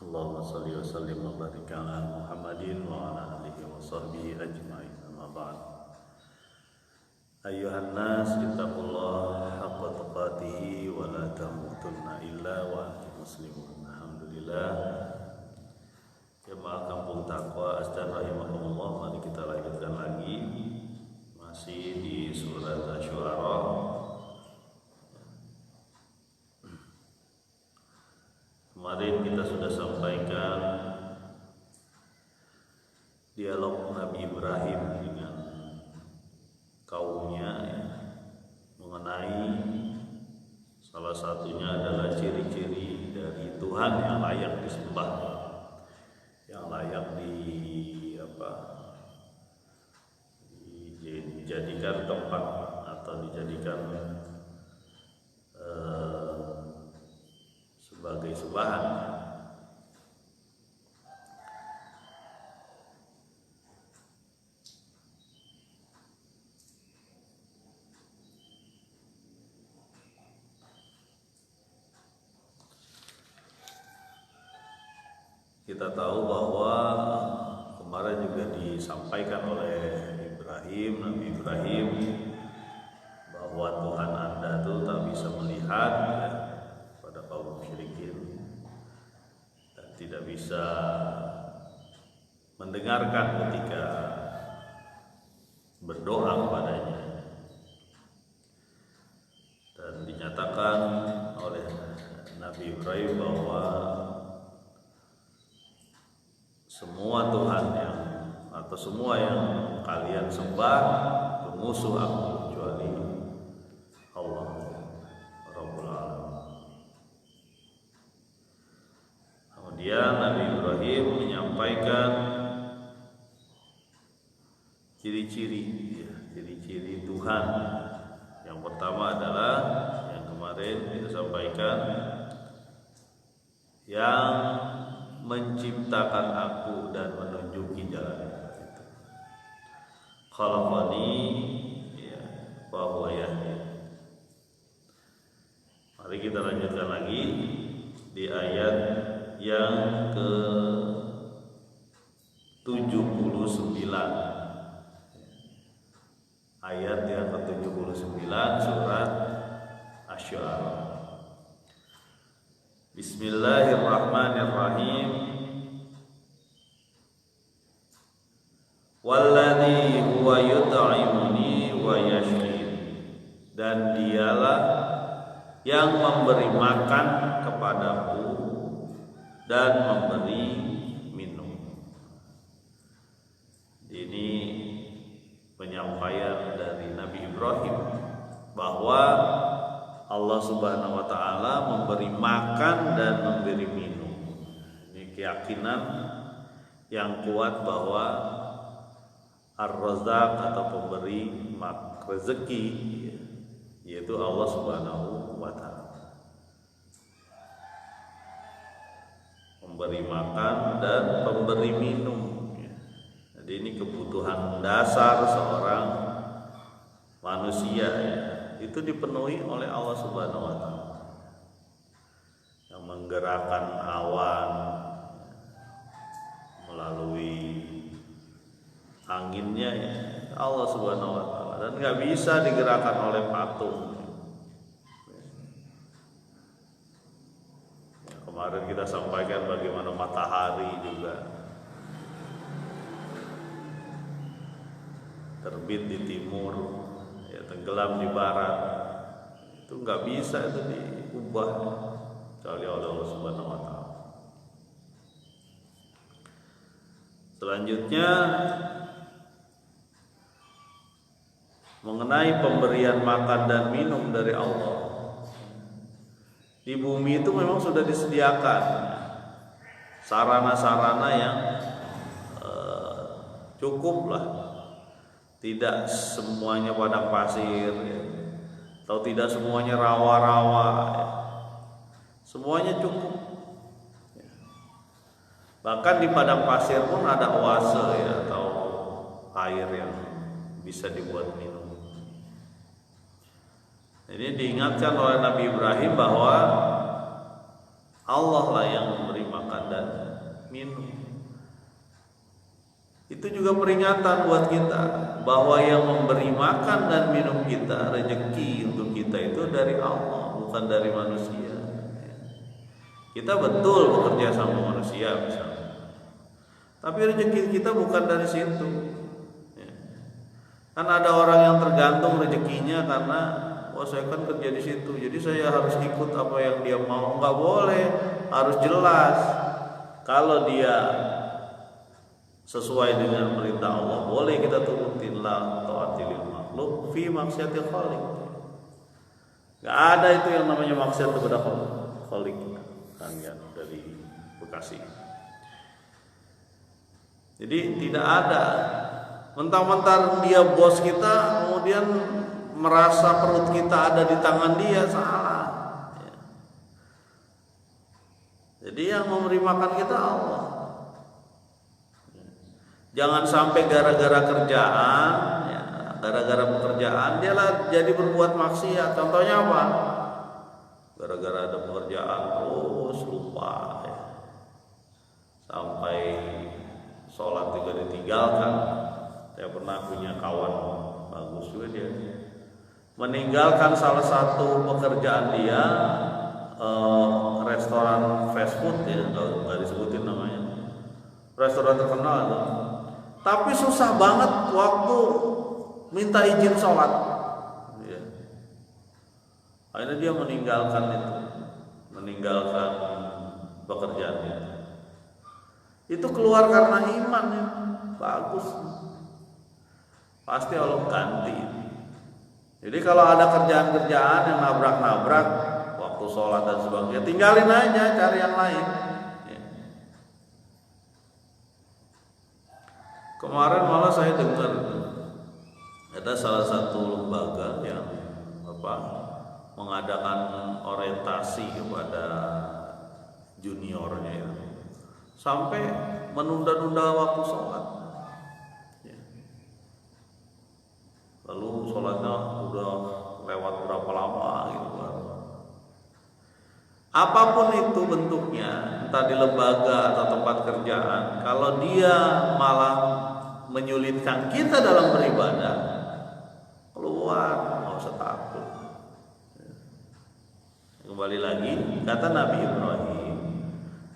Allahumma salli wa sallim wa barik ala Muhammadin wa ala alihi wa sahbihi ajma'in. Amma ba'd. Ayyuhan nas ittaqullaha haqqa tuqatih wa la tamutunna illa wa antum muslimun. Alhamdulillah. Jemaah Kampung Taqwa Asdan rahimahumullah, mari kita lanjutkan lagi masih di surat Asy-Syu'ara. Kemarin kita sudah sampaikan dialog Nabi Ibrahim dengan kaumnya mengenai salah satunya adalah ciri-ciri dari Tuhan yang layak disembah, yang layak dijadikan tempat atau dijadikan sebagai sembahan. Kita tahu bahwa kemarin juga disampaikan oleh Nabi Ibrahim, bahwa Tuhan Anda itu tak bisa melihat pada kaum musyrikin dan tidak bisa mendengarkan ketika berdoa kepadanya. Dan dinyatakan oleh Nabi Ibrahim bahwa semua Tuhan atau semua yang kalian sembah itu musuh aku kecuali Allah Rabbul Alamin. Kemudian Nabi Ibrahim menyampaikan ciri-ciri Tuhan. Yang pertama adalah yang kemarin kita sampaikan, yang menciptakan aku dan menunjuki jalan. Khalaqani wa huwa yahdi. Mari kita lanjutkan lagi di ayat yang ke-79. Ayat yang ke-79 surat Asy-Syu'ara. Bismillahirrahmanirrahim. Walladzi huwa yut'imuni wa yashfin. Dan dialah yang memberi makan kepadaku dan memberi minum. Ini penyampaian dari Nabi Ibrahim bahwa Allah Subhanahu wa taala memberi makan dan memberi minum. Ini keyakinan yang kuat bahwa Ar-Razzaq atau pemberi rezeki yaitu Allah Subhanahu wa taala. Memberi makan dan memberi minum. Jadi ini kebutuhan dasar seorang manusia itu dipenuhi oleh Allah Subhanahu wa taala. Yang menggerakkan awan melalui anginnya Allah Subhanahu wa taala, dan nggak bisa digerakkan oleh patung. Kemarin kita sampaikan bagaimana matahari juga terbit di timur, tenggelam di barat, itu nggak bisa itu diubah kecuali oleh Allah Subhanahu wa taala. Selanjutnya mengenai pemberian makan dan minum dari Allah. Di bumi itu memang sudah disediakan sarana-sarana yang cukup lah. Tidak semuanya padang pasir atau tidak semuanya rawa-rawa, semuanya cukup. Bahkan di padang pasir pun ada oase atau air yang bisa dibuat minum. Jadi diingatkan oleh Nabi Ibrahim bahwa Allah lah yang memberi makan dan minum. Itu juga peringatan buat kita bahwa yang memberi makan dan minum kita, rezeki untuk kita itu dari Allah, bukan dari manusia. Kita betul bekerja sama manusia misalnya, tapi rezeki kita bukan dari situ. Kan ada orang yang tergantung rezekinya karena saya kan kerja di situ, jadi saya harus ikut apa yang dia mau. Nggak boleh, harus jelas. Kalau dia sesuai dengan perintah Allah, boleh kita turutin. La ta'ati lil makhluk fi maksiatil khaliq. Nggak ada itu yang namanya maksiat kepada khaliq. Kan dari Bekasi. Jadi tidak ada mentang-mentang dia bos kita, kemudian merasa perut kita ada di tangan dia, salah. Jadi yang memberi makan kita Allah. Jangan sampai gara-gara kerjaan, gara-gara pekerjaan dia lah jadi berbuat maksiat. Contohnya apa? Gara-gara ada pekerjaan terus lupa, sampai sholat juga ditinggalkan. Saya pernah punya kawan bagus juga, dia meninggalkan salah satu pekerjaan dia, restoran fast food, ya nggak disebutin namanya, restoran terkenal itu. Tapi susah banget waktu minta izin sholat, ya. Akhirnya dia meninggalkan itu, meninggalkan pekerjaan itu keluar karena iman, ya. Bagus, pasti Allah ganti. Jadi kalau ada kerjaan-kerjaan yang nabrak-nabrak waktu sholat dan sebagainya, tinggalin aja, cari yang lain. Kemarin malah saya dengar ada salah satu lembaga yang mengadakan orientasi kepada juniornya, ya, sampai menunda-nunda waktu sholat. Lalu sholatnya udah lewat berapa lama gitu. Apapun itu bentuknya, entah di lembaga atau tempat kerjaan, kalau dia malah menyulitkan kita dalam beribadah, keluar, nggak usah takut. Kembali lagi kata Nabi Ibrahim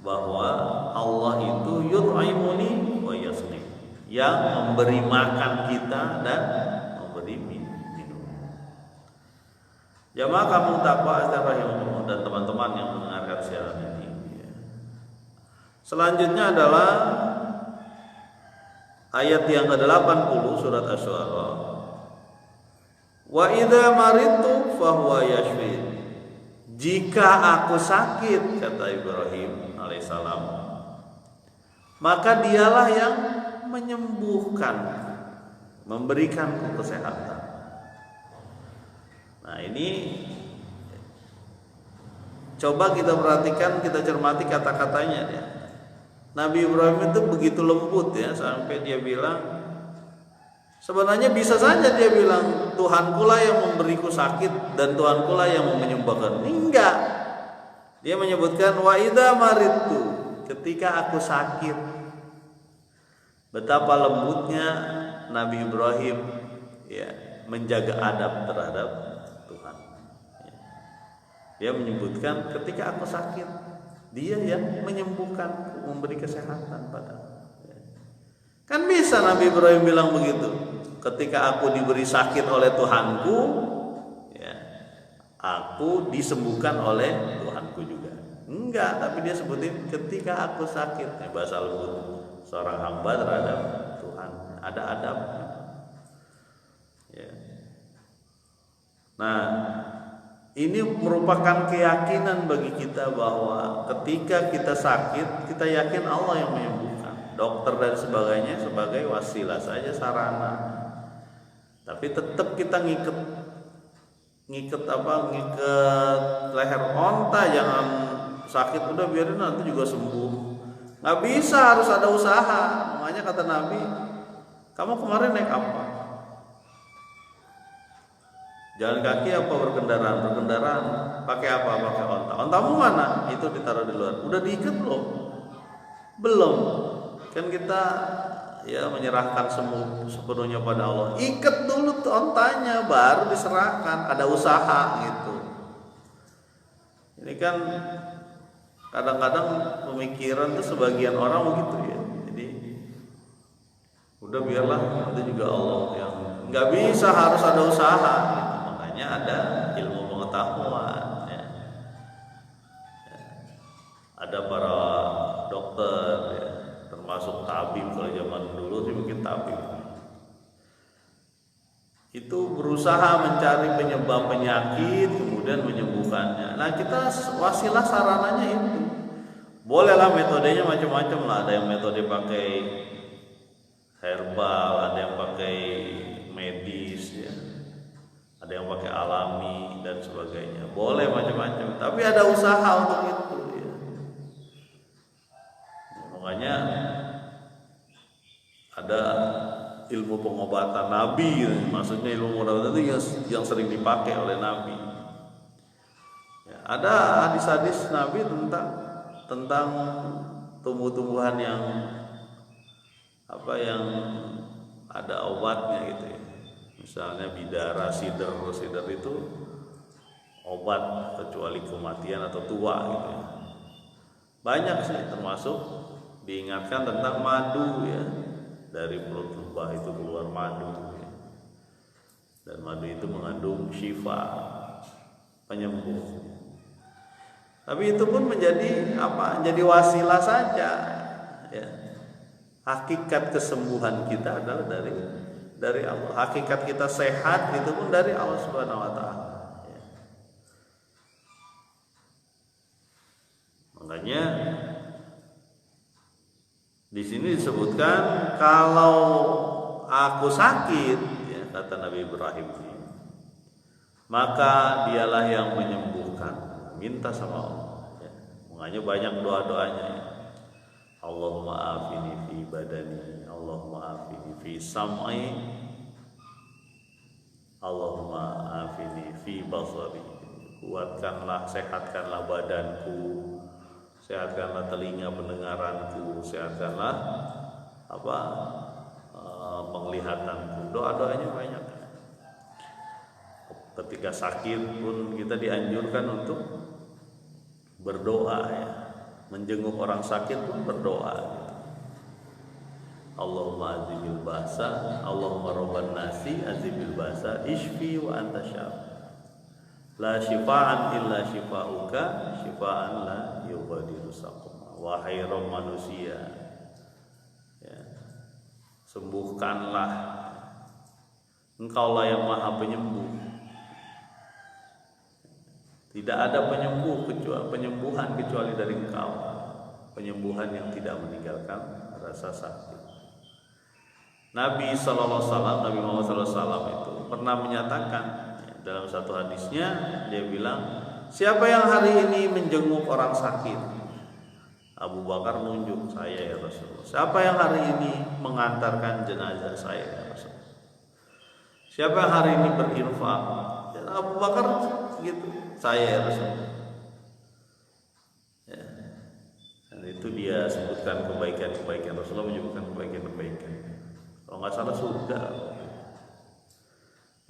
bahwa Allah itu yut'imuni wa yasni, yang memberi makan kita dan memberi minum. Jamaah kampung takwa astagfirullah dan teman-teman yang mendengarkan siaran ini. Selanjutnya adalah ayat yang ke-80 surat Asy-Syu'ara. Wa idza maridtu fahuwa yashfin. Jika aku sakit, kata Ibrahim alaihissalam, maka dialah yang menyembuhkan, memberikan kesehatan. Nah, ini coba kita perhatikan, kita cermati kata-katanya ya. Nabi Ibrahim itu begitu lembut ya, sampai dia bilang, sebenarnya bisa saja dia bilang Tuhankulah yang memberiku sakit dan Tuhankulah yang menyembuhkan. Enggak. Dia menyebutkan wa idza maridtu, ketika aku sakit. Betapa lembutnya Nabi Ibrahim ya menjaga adab terhadap Tuhan. Dia menyebutkan ketika aku sakit, dia yang menyembuhkan, memberi kesehatan padaku. Kan bisa Nabi Ibrahim bilang begitu. Ketika aku diberi sakit oleh Tuhanku, ya, aku disembuhkan oleh Tuhanku juga. Enggak, tapi dia sebutin ketika aku sakit. Ya, bahasa lembut seorang hamba terhadap Tuhan, ada adab. Ya. Nah, ini merupakan keyakinan bagi kita bahwa ketika kita sakit, kita yakin Allah yang menyembuhkan. Dokter dan sebagainya sebagai wasilah saja, sarana. Tapi tetap kita ngiket leher onta, jangan sakit udah biarin nanti juga sembuh. Nggak bisa, harus ada usaha. Makanya kata Nabi, kamu kemarin naik apa? Jalan kaki apa berkendaraan? Berkendaraan pakai apa? Pakai onta. Ontamu mana? Itu ditaruh di luar. Udah diikat belum? Belum. Kan kita ya menyerahkan sepenuhnya pada Allah. Ikat dulu ontanya baru diserahkan, ada usaha gitu. Ini kan kadang-kadang pemikiran tuh sebagian orang begitu ya. Jadi udah biarlah nanti juga Allah yang nggak bisa, harus ada usaha gitu. Makanya ada ilmu pengetahuan ya. Ada para dokter ya, termasuk tabib. Kalau zaman dulu sih mungkin tabib itu berusaha mencari penyebab penyakit kemudian menyembuhkannya. Nah kita wasilah sarananya itu bolehlah, metodenya macam-macam lah. Ada yang metode pakai herbal, ada yang pakai medis ya, ada yang pakai alami dan sebagainya. Boleh macam-macam, tapi ada usaha untuk itu ya. Makanya ada ilmu pengobatan Nabi, maksudnya ilmu pengobatan itu yang sering dipakai oleh Nabi ya, ada hadis-hadis Nabi tentang tumbuh-tumbuhan yang ada obatnya gitu ya. Misalnya bidara, sidr itu obat kecuali kematian atau tua gitu ya. Banyak sih, termasuk diingatkan tentang madu ya, dari perut lebah itu keluar madu ya. Dan madu itu mengandung syifa, penyembuh. Tapi itu pun menjadi jadi wasilah saja ya. Hakikat kesembuhan kita adalah dari Allah. Hakikat kita sehat itu pun dari Allah Subhanahu wa taala ya. Makanya di sini disebutkan kalau aku sakit ya, kata Nabi Ibrahim, maka dialah yang menyembuhkan. Minta sama Allah ya. Makanya banyak doa-doanya ya. Allahumma afini fi badani, Allahumma afini fi sam'i, Allahumma afini fi basari. Kuatkanlah, sehatkanlah badanku, sehatkanlah telinga pendengaranku, sehatkanlah penglihatanku. Doa-doanya banyak. Ketika sakit pun kita dianjurkan untuk berdoa ya. Menjenguk orang sakit pun berdoa gitu. Allahumma azibil ba'sa, Allahumma rabban nasi azibil ba'sa, ishfi wa anta syafi. La syifaan illa syifauka, syifaan la yughadiru saqama. Wahai Rabb manusia ya, sembuhkanlah, Engkaulah yang maha penyembuh. Tidak ada penyembuhan kecuali dari Engkau, penyembuhan yang tidak meninggalkan rasa sakit. Nabi Muhammad SAW itu pernah menyatakan dalam satu hadisnya, dia bilang, siapa yang hari ini menjenguk orang sakit? Abu Bakar nunjuk, saya ya Rasulullah. Siapa yang hari ini mengantarkan jenazah? Saya ya Rasulullah. Siapa yang hari ini berinfak? Abu Bakar gitu, saya ya Rasulullah ya. Dan itu dia sebutkan kebaikan-kebaikan. Rasulullah menyebutkan kebaikan-kebaikan, kalau nggak salah surga.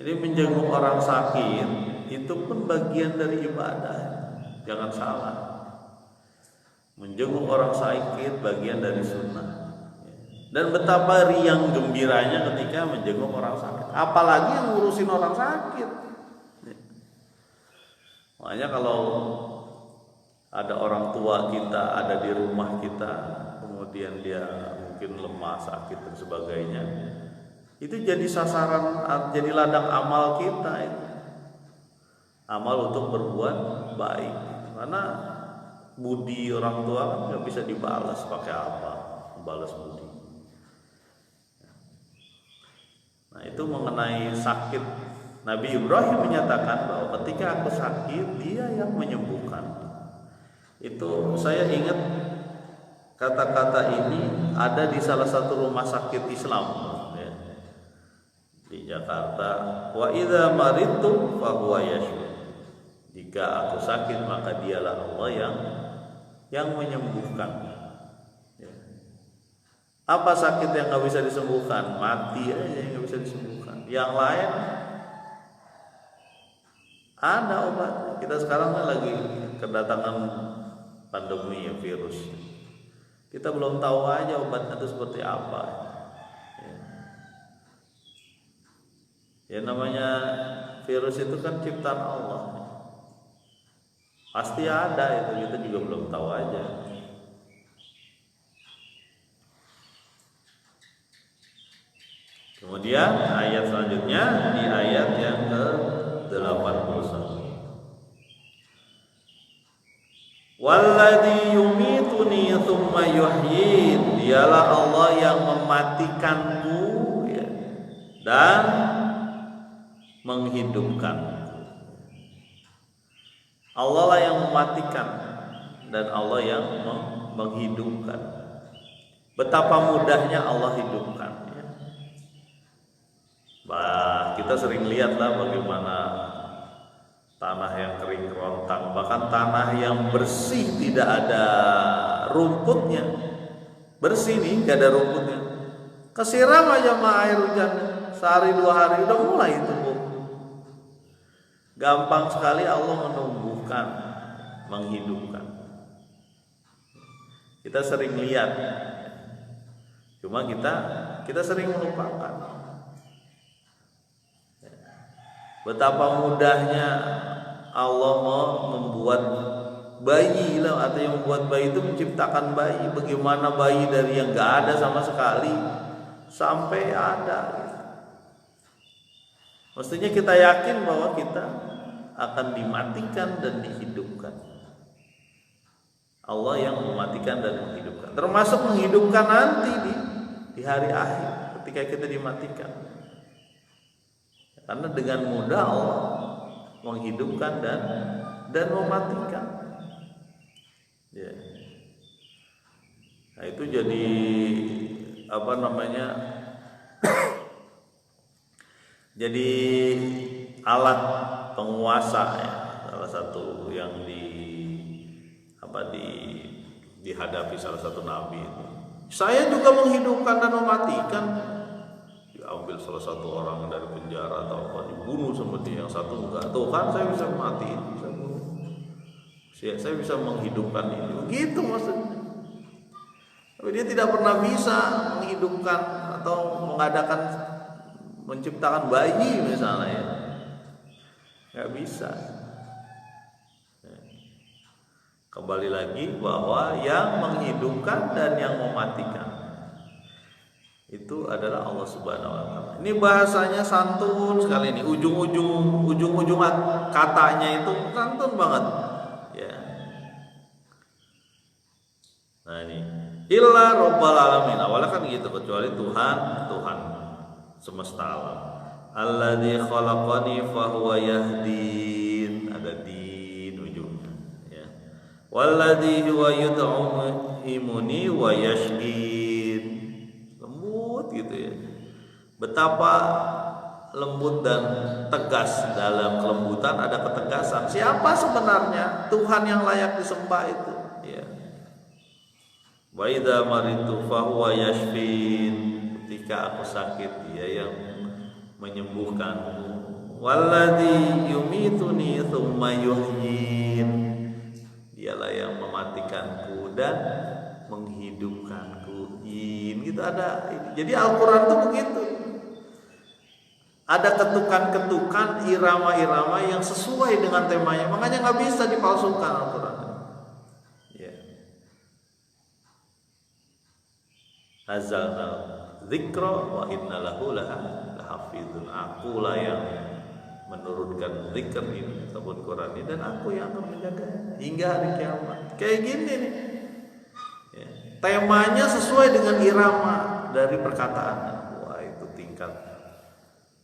Jadi menjenguk orang sakit itu pun bagian dari ibadah, jangan salah. Menjenguk orang sakit bagian dari sunnah. Dan betapa riang gembiranya ketika menjenguk orang sakit, apalagi yang ngurusin orang sakit. Makanya kalau ada orang tua kita ada di rumah kita, kemudian dia mungkin lemah, sakit dan sebagainya, itu jadi sasaran, jadi ladang amal kita itu. Amal untuk berbuat baik. Karena budi orang tua kan nggak bisa dibalas pakai apa, balas budi. Nah itu mengenai sakit. Nabi Ibrahim menyatakan bahwa ketika aku sakit, dia yang menyembuhkan. Itu saya ingat kata-kata ini ada di salah satu rumah sakit Islam ya, di Jakarta. Wa idza maridtu fa huwa yashfi. Jika aku sakit maka dialah Allah yang menyembuhkan. Ya. Apa sakit yang nggak bisa disembuhkan? Mati aja yang nggak bisa disembuhkan. Yang lain ada obat. Kita sekarang kan lagi kedatangan pandemi ya, virus. Kita belum tahu aja obatnya itu seperti apa. Ya namanya virus itu kan ciptaan Allah. Pasti ada itu, kita juga belum tahu aja. Kemudian ayat selanjutnya di ayat yang ke-81. Walladzi yumituni tsumma yuhyin, dialah Allah yang mematikanku ya, dan menghidupkan. Allah lah yang mematikan dan Allah yang menghidupkan. Betapa mudahnya Allah hidupkan ya. Kita sering lihat lah bagaimana tanah yang kering kerontang, bahkan tanah yang bersih tidak ada rumputnya, bersih nih gak ada rumputnya, kesiram aja sama air hujan, sehari 2 hari udah mulai tumbuh. Gampang sekali Allah menumbuhkan, menghidupkan. Kita sering lihat, cuma kita sering melupakan. Betapa mudahnya Allah membuat bayi lah, atau yang membuat bayi itu menciptakan bayi. Bagaimana bayi dari yang gak ada sama sekali sampai ada. Mestinya kita yakin bahwa kita akan dimatikan dan dihidupkan. Allah yang mematikan dan menghidupkan, termasuk menghidupkan nanti di hari akhir ketika kita dimatikan. Karena dengan mudah Allah menghidupkan dan mematikan. Ya. Nah itu jadi apa namanya? Jadi alat penguasa ya, salah satu yang dihadapi salah satu nabi itu. Saya juga menghidupkan dan mematikan. Diambil salah satu orang dari penjara atau apa, dibunuh sama dia, yang satu enggak. Tuh kan saya bisa mati, bisa bunuh. Saya bisa menghidupkan ini. Begitu maksudnya. Tapi dia tidak pernah bisa menghidupkan atau menciptakan bayi misalnya ya. Nggak bisa. Kembali lagi bahwa yang menghidupkan dan yang mematikan itu adalah Allah Subhanahu wa taala. Ini bahasanya santun sekali ini. Ujung-ujung katanya itu santun banget. Ya. Nah ini illa rabbal alamin. Awalnya kan gitu, kecuali Tuhan semesta alam. Alladzi khalaqani fahuwa yahdin. Ada din ujungnya ya. Walladzi huwa yut'imuni wa yashqin. Lembut gitu ya. Betapa lembut dan tegas. Dalam kelembutan ada ketegasan. Siapa sebenarnya Tuhan yang layak disembah itu ya. Wa idza maritu fahuwa yashfin. Ketika aku sakit dia yang menyembuhkanku. Walladzi yumituni tsumma yuhyin. Dialah yang mematikanku dan menghidupkanku. Gitu ada. Jadi Al-Qur'an itu begitu. Ada ketukan-ketukan, irama-irama yang sesuai dengan temanya. Makanya nggak bisa dipalsukan Al-Qur'an. Ya. Nazalna dzikra wa inna lahu lahafizun. Akulah yang menurunkan zikr ini ataupun Quran ini, dan aku yang akan menjaga hingga hari kiamat. Kayak gini nih ya. Temanya sesuai dengan irama dari perkataan. Wah itu tingkat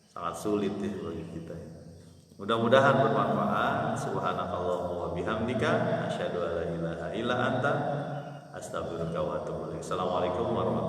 sangat sulit ya bagi kita. Mudah-mudahan bermanfaat. Subhanakallahumma wa bihamdika asyhadu an la ilaha illa anta astaghfiruka wa atubu ilaik. Assalamualaikum warahmatullahi wabarakatuh.